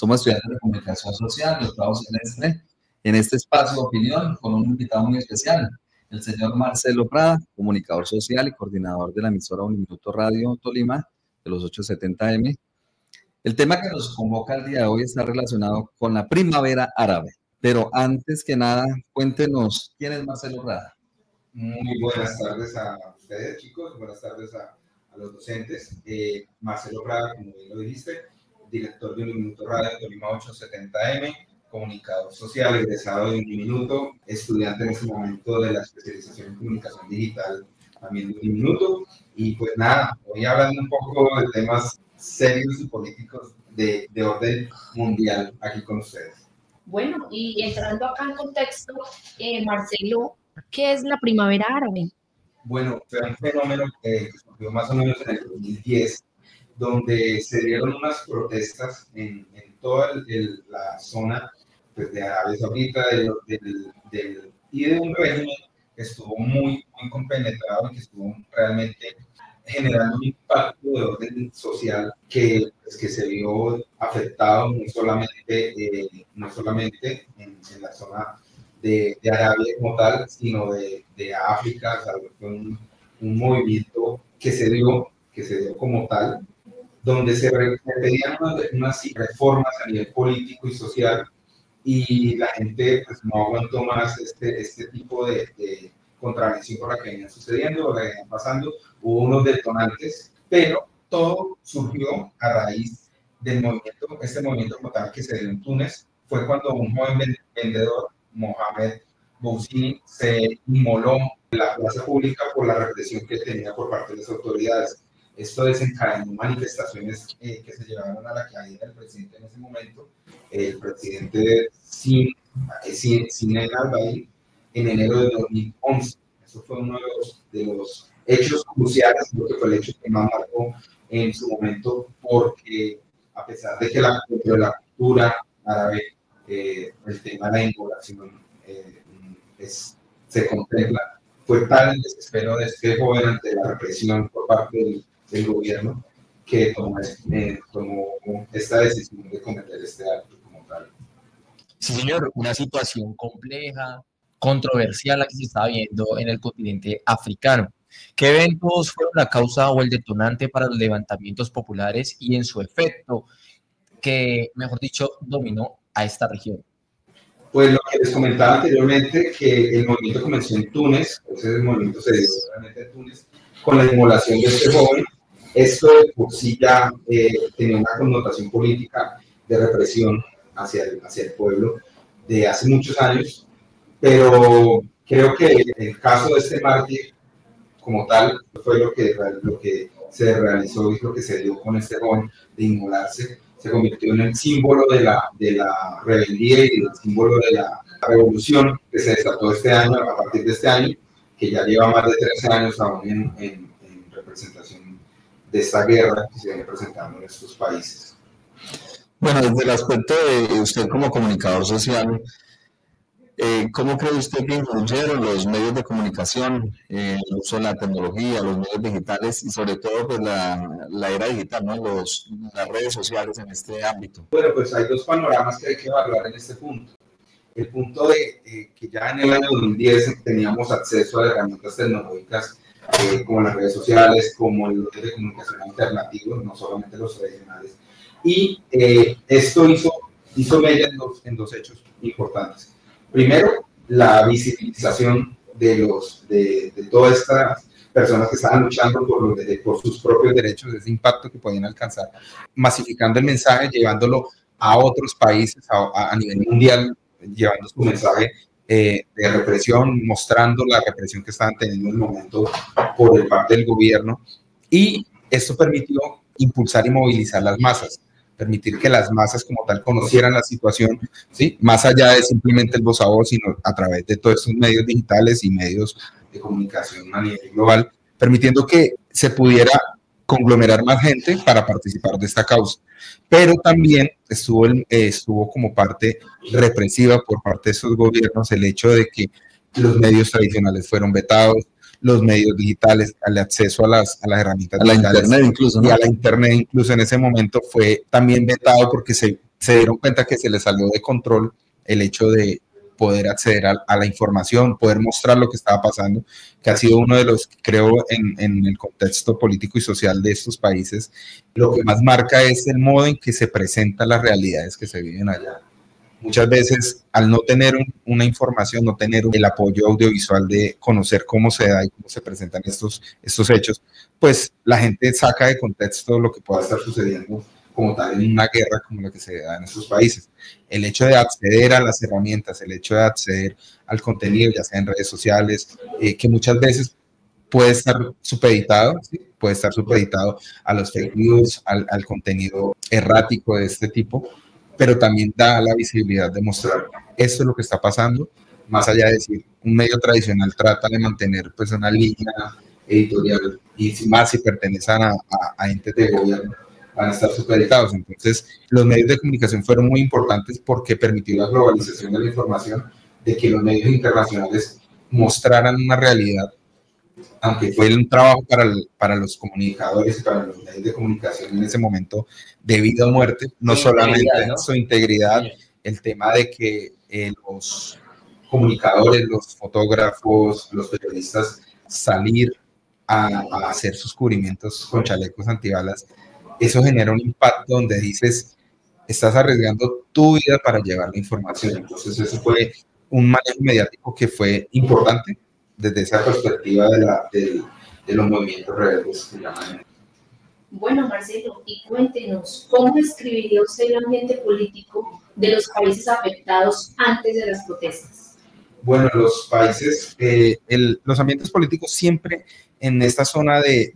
Somos estudiantes de comunicación social de octavo semestre. En este espacio de opinión, con un invitado muy especial, el señor Marcelo Prada, comunicador social y coordinador de la emisora Uniminuto Radio Tolima, de los 870M. El tema que nos convoca el día de hoy está relacionado con la primavera árabe. Pero antes que nada, cuéntenos, ¿quién es Marcelo Prada? Muy buenas tardes a ustedes, chicos. Buenas tardes a los docentes. Marcelo Prada, como bien lo dijiste, director de Uniminuto Radio Tolima 870M, comunicador social, egresado de Uniminuto, estudiante en este momento de la especialización en comunicación digital también de Uniminuto. Y pues nada, voy hablando un poco de temas serios y políticos de orden mundial aquí con ustedes. Bueno, y entrando acá en contexto, Marcelo, ¿qué es la primavera árabe? Bueno, fue un fenómeno que surgió más o menos en el 2010, donde se dieron unas protestas en toda la zona pues, de Arabia Saudita y de un régimen que estuvo muy compenetrado y que estuvo realmente generando un impacto de orden social que se vio afectado no solamente en la zona de Arabia como tal, sino de África. O sea, fue un movimiento que se dio como tal, donde se pedían unas reformas a nivel político y social, y la gente pues, no aguantó más este tipo de contravención por la que venía sucediendo, por la que venía pasando. Hubo unos detonantes, pero todo surgió a raíz del movimiento, este movimiento como tal que se dio en Túnez. Fue cuando un joven vendedor, Mohamed Boussini, se inmoló en la plaza pública por la represión que tenía por parte de las autoridades. Esto desencadenó manifestaciones que se llevaron a la caída del presidente en ese momento, el presidente Sine al-Bailly, en enero de 2011. Eso fue uno de los hechos cruciales, creo que fue el hecho que más marcó en su momento, porque a pesar de que la cultura árabe, el tema de la inmigración se contempla, fue tal el desespero de este joven ante la represión por parte del gobierno que tomó esta decisión de cometer este acto como tal. Sí, señor, una situación compleja, controversial la que se estaba viendo en el continente africano. ¿Qué eventos fueron la causa o el detonante para los levantamientos populares y en su efecto que, mejor dicho, dominó a esta región? Pues lo que les comentaba anteriormente, que el movimiento comenzó en Túnez, ese movimiento se dio realmente en Túnez, con la inmolación de este joven. Esto por sí ya tenía una connotación política de represión hacia el pueblo de hace muchos años, pero creo que el caso de este mártir como tal fue lo que se realizó y lo que se dio con este joven de inmolarse. Se convirtió en el símbolo de la rebeldía y el símbolo de la revolución que se desató este año, a partir de este año, que ya lleva más de 13 años aún en representación de esta guerra que se viene presentando en estos países. Bueno, desde el aspecto de usted como comunicador social, ¿cómo cree usted que influyeron los medios de comunicación, el uso de la tecnología, los medios digitales y sobre todo pues, la era digital, ¿no? Las redes sociales en este ámbito? Bueno, pues hay dos panoramas que hay que evaluar en este punto. El punto de que ya en el año 2010 teníamos acceso a herramientas tecnológicas como las redes sociales, como los medios de comunicación alternativos, no solamente los tradicionales. Y esto hizo mella en dos hechos importantes. Primero, la visibilización de todas estas personas que estaban luchando por sus propios derechos, ese impacto que podían alcanzar, masificando el mensaje, llevándolo a otros países a nivel mundial, llevando su mensaje de represión, mostrando la represión que estaban teniendo en el momento por parte del gobierno. Y esto permitió impulsar y movilizar las masas, permitir que las masas como tal conocieran la situación, ¿sí? Más allá de simplemente el voz a voz, sino a través de todos estos medios digitales y medios de comunicación a nivel global, permitiendo que se pudiera conglomerar más gente para participar de esta causa. Pero también estuvo como parte represiva por parte de esos gobiernos el hecho de que los medios tradicionales fueron vetados, los medios digitales, al acceso a las herramientas a la digitales, internet incluso, ¿no? Y a la internet incluso en ese momento fue también vetado porque se se dieron cuenta que se les salió de control el hecho de poder acceder a la información, poder mostrar lo que estaba pasando, que ha sido uno de los, creo, en el contexto político y social de estos países, lo que más marca es el modo en que se presentan las realidades que se viven allá. Muchas veces, al no tener una información, no tener el apoyo audiovisual de conocer cómo se da y cómo se presentan estos hechos, pues la gente saca de contexto lo que pueda estar sucediendo como tal en una guerra como la que se da en estos países. El hecho de acceder a las herramientas, el hecho de acceder al contenido, ya sea en redes sociales, que muchas veces puede estar supeditado, ¿sí? Puede estar supeditado a los fake news, al contenido errático de este tipo, pero también da la visibilidad de mostrar esto es lo que está pasando, más allá de decir, un medio tradicional trata de mantener pues una línea editorial y más si pertenecen a entes de gobierno, van a estar supeditados. Entonces, los medios de comunicación fueron muy importantes porque permitió la globalización de la información, de que los medios internacionales mostraran una realidad, aunque fue un trabajo para los comunicadores y para los medios de comunicación en ese momento de vida o muerte, no solamente su integridad, el tema de que los comunicadores, los fotógrafos, los periodistas salir a hacer sus cubrimientos con chalecos antibalas, eso genera un impacto donde dices, estás arriesgando tu vida para llevar la información. Entonces eso fue un manejo mediático que fue importante desde esa perspectiva de los movimientos rebeldes. Bueno, Marcelo, y cuéntenos, ¿cómo describiría usted el ambiente político de los países afectados antes de las protestas? Bueno, los países, los ambientes políticos siempre en esta zona de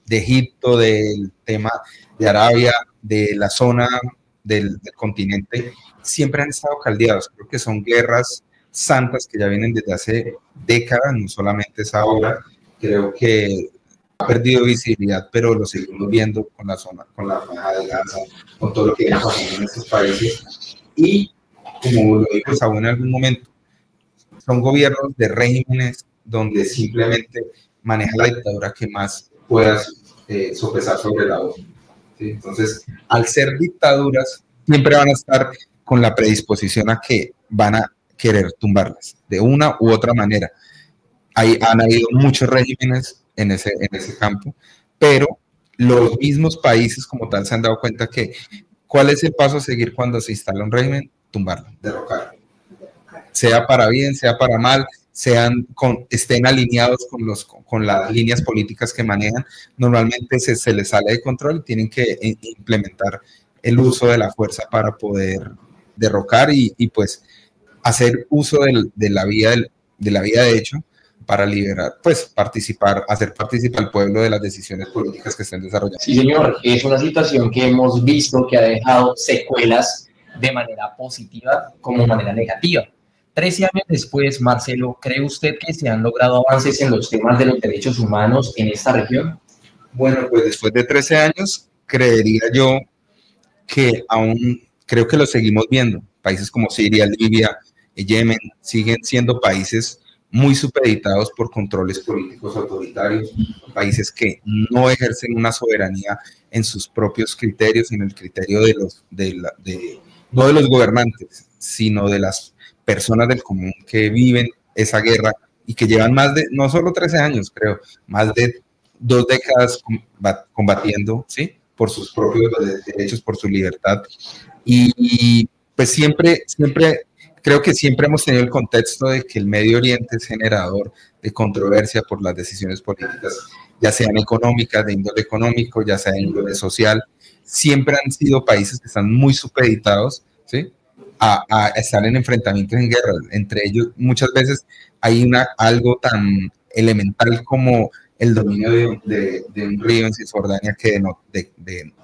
Egipto, del tema de Arabia, de la zona del continente, siempre han estado caldeados. Creo que son guerras santas que ya vienen desde hace décadas, no solamente es ahora. Creo que ha perdido visibilidad, pero lo seguimos viendo con la zona, con la franja de Gaza, con todo lo que viene pasando en estos países. Y como lo dijo Saúl en algún momento, son gobiernos de regímenes donde simplemente maneja la dictadura que más pueda sopesar sobre la otra. ¿Sí? Entonces, al ser dictaduras, siempre van a estar con la predisposición a que van a querer tumbarlas de una u otra manera. Han habido muchos regímenes en ese campo, pero los mismos países como tal se han dado cuenta que ¿cuál es el paso a seguir cuando se instala un régimen? Tumbarlo, derrocarlo. Sea para bien, sea para mal, estén alineados con las líneas políticas que manejan, normalmente se les sale de control y tienen que implementar el uso de la fuerza para poder derrocar y pues hacer uso de la vía de hecho para liberar, pues hacer participar al pueblo de las decisiones políticas que estén desarrollando. Sí, señor, es una situación que hemos visto que ha dejado secuelas de manera positiva como de manera negativa. 13 años después, Marcelo, ¿cree usted que se han logrado avances en los temas de los derechos humanos en esta región? Bueno, pues después de 13 años, creería yo que aún creo que lo seguimos viendo. Países como Siria, Libia, Yemen, siguen siendo países muy supeditados por controles políticos autoritarios, países que no ejercen una soberanía en sus propios criterios, en el criterio no de los gobernantes, sino de las personas del común que viven esa guerra y que llevan no solo 13 años, creo, más de 2 décadas combatiendo, ¿sí? Por sus propios derechos, por su libertad. Y pues creo que siempre hemos tenido el contexto de que el Medio Oriente es generador de controversia por las decisiones políticas, ya sean económicas, de índole económico, ya sea de índole social. Siempre han sido países que están muy supeditados, ¿sí? A estar en enfrentamientos, en guerras. Entre ellos, muchas veces hay algo tan elemental como el dominio de un río en Cisjordania que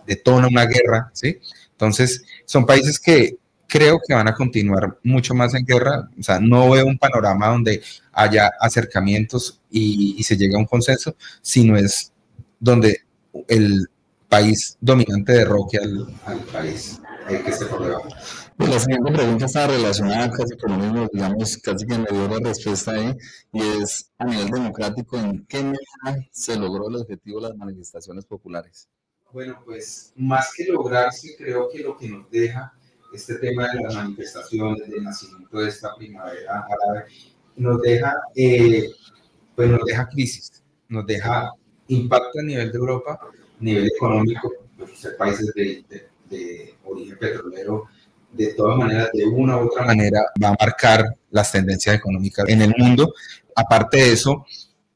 detona una guerra, ¿sí? Entonces, son países que creo que van a continuar mucho más en guerra. O sea, no veo un panorama donde haya acercamientos y se llegue a un consenso, sino es donde el país dominante derroque al país que esté por debajo. La siguiente pregunta está relacionada casi con lo mismo, digamos, casi que me dio la respuesta ahí, y es, a nivel democrático, ¿en qué medida se logró el objetivo de las manifestaciones populares? Bueno, pues más que lograrse, creo que lo que nos deja este tema de las manifestaciones, del nacimiento de esta primavera árabe, nos deja, pues nos deja crisis, nos deja impacto a nivel de Europa, a nivel económico, pues ser países de origen petrolero, de todas maneras, de una u otra manera, va a marcar las tendencias económicas en el mundo. Aparte de eso,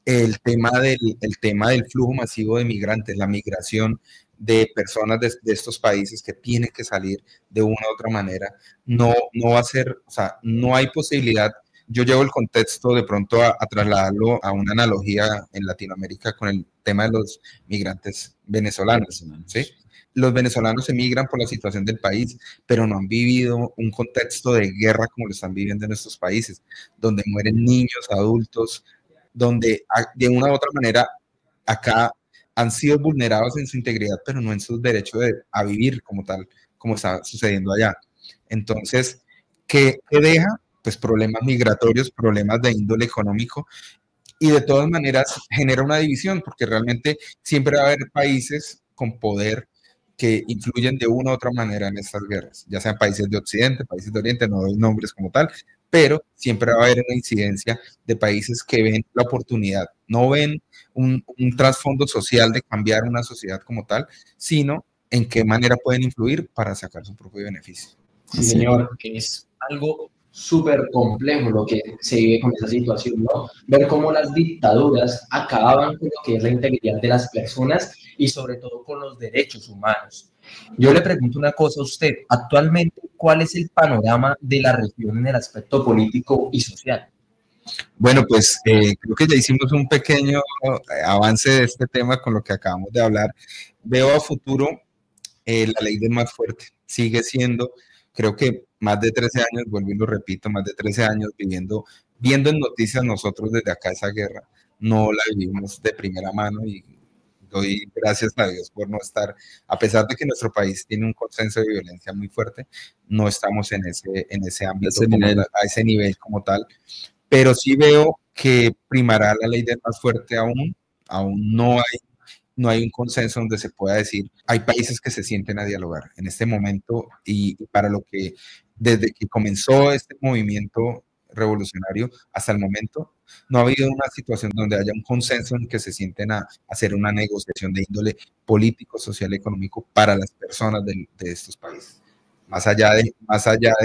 el tema del flujo masivo de migrantes, la migración de personas de estos países que tienen que salir de una u otra manera, no va a ser, o sea, no hay posibilidad. Yo llevo el contexto de pronto a trasladarlo a una analogía en Latinoamérica con el tema de los migrantes venezolanos, ¿sí? Los venezolanos emigran por la situación del país, pero no han vivido un contexto de guerra como lo están viviendo en estos países, donde mueren niños, adultos, donde de una u otra manera acá han sido vulnerados en su integridad, pero no en sus derechos a vivir como tal, como está sucediendo allá. Entonces, ¿qué deja? Pues problemas migratorios, problemas de índole económico, y de todas maneras genera una división, porque realmente siempre va a haber países con poder que influyen de una u otra manera en estas guerras, ya sean países de Occidente, países de Oriente, no doy nombres como tal, pero siempre va a haber una incidencia de países que ven la oportunidad, no ven un trasfondo social de cambiar una sociedad como tal, sino en qué manera pueden influir para sacar su propio beneficio. Sí, señor, que es algo súper complejo lo que se vive con esa situación, ¿no? Ver cómo las dictaduras acaban con lo que es la integridad de las personas y sobre todo con los derechos humanos. Yo le pregunto una cosa a usted, actualmente, ¿cuál es el panorama de la región en el aspecto político y social? Bueno, pues creo que ya hicimos un pequeño avance de este tema con lo que acabamos de hablar. Veo a futuro la ley del más fuerte. Sigue siendo, creo que más de 13 años, vuelvo y lo repito, más de 13 años viendo en noticias nosotros desde acá esa guerra. No la vivimos de primera mano y doy gracias a Dios por no estar, a pesar de que nuestro país tiene un consenso de violencia muy fuerte, no estamos en ese ámbito, a ese nivel como tal. Pero sí veo que primará la ley del más fuerte aún no hay un consenso donde se pueda decir, hay países que se sienten a dialogar en este momento y para lo que, desde que comenzó este movimiento revolucionario hasta el momento, no ha habido una situación donde haya un consenso en que se sienten a hacer una negociación de índole político, social, económico para las personas de estos países. Más allá de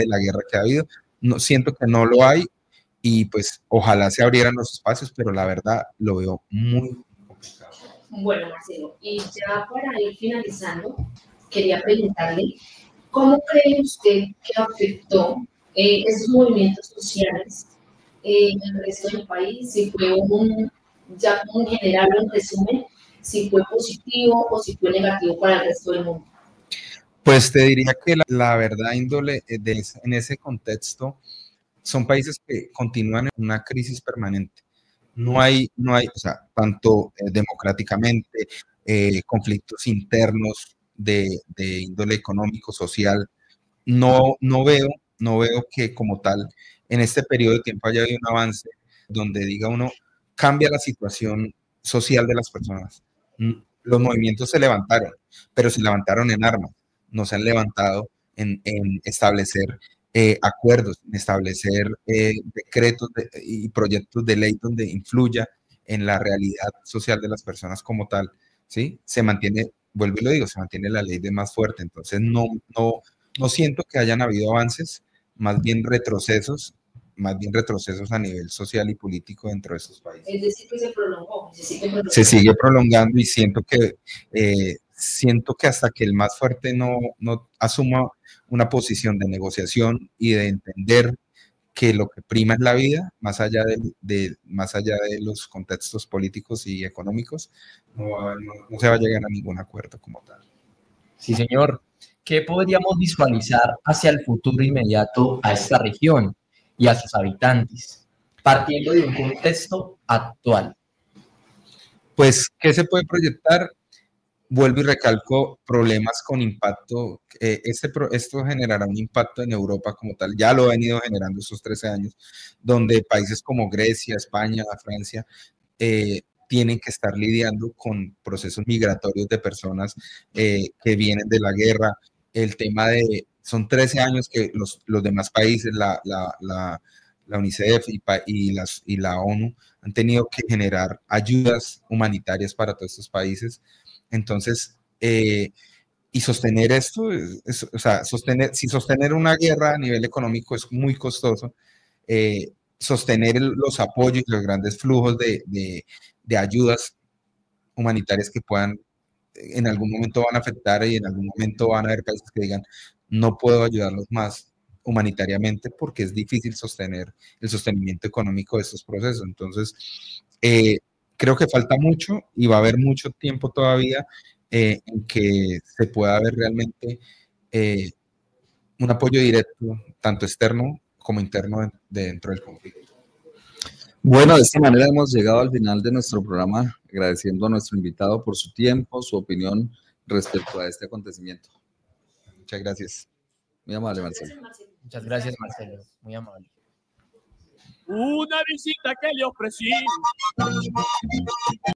la guerra que ha habido, no, siento que no lo hay y pues ojalá se abrieran los espacios, pero la verdad lo veo muy complicado. Bueno, Marcelo, y ya para ir finalizando, quería preguntarle, ¿cómo cree usted que afectó esos movimientos sociales en el resto del país? Si fue ya como en general, en resumen, si fue positivo o si fue negativo para el resto del mundo. Pues te diría que la verdad, índole, en ese contexto, son países que continúan en una crisis permanente. No hay, o sea, tanto democráticamente, conflictos internos de índole económico, social. No veo que como tal en este periodo de tiempo haya habido un avance donde diga uno, cambia la situación social de las personas. Los movimientos se levantaron, pero se levantaron en armas, no se han levantado en establecer acuerdos, en establecer decretos y proyectos de ley donde influya en la realidad social de las personas como tal, ¿sí? Se mantiene, vuelvo y lo digo, se mantiene la ley de más fuerte, entonces no siento que hayan habido avances, más bien retrocesos a nivel social y político dentro de estos países. Es decir, que se prolongó. Se sigue prolongando y siento que hasta que el más fuerte no asuma una posición de negociación y de entender que lo que prima es la vida, más allá de los contextos políticos y económicos, no se va a llegar a ningún acuerdo como tal. Sí, señor. ¿Qué podríamos visualizar hacia el futuro inmediato a esta región y a sus habitantes, partiendo de un contexto actual? Pues, ¿qué se puede proyectar? Vuelvo y recalco, problemas con impacto. Esto generará un impacto en Europa como tal. Ya lo ha venido generando estos 13 años, donde países como Grecia, España, Francia, tienen que estar lidiando con procesos migratorios de personas que vienen de la guerra. El tema de son 13 años que los demás países, la UNICEF y la ONU han tenido que generar ayudas humanitarias para todos estos países. Entonces, y sostener esto, o sea, sostener una guerra a nivel económico es muy costoso. Sostener los apoyos y los grandes flujos de ayudas humanitarias que puedan, en algún momento van a afectar y en algún momento van a haber países que digan, no puedo ayudarlos más humanitariamente porque es difícil sostener el sostenimiento económico de estos procesos. Entonces, creo que falta mucho y va a haber mucho tiempo todavía en que se pueda ver realmente un apoyo directo, tanto externo como interno dentro del conflicto. Bueno, de esta manera hemos llegado al final de nuestro programa, agradeciendo a nuestro invitado por su tiempo, su opinión respecto a este acontecimiento. Muchas gracias. Muy amable, Marcelo. Muchas gracias, Marcelo. Muy amable. Una visita que le ofrecí.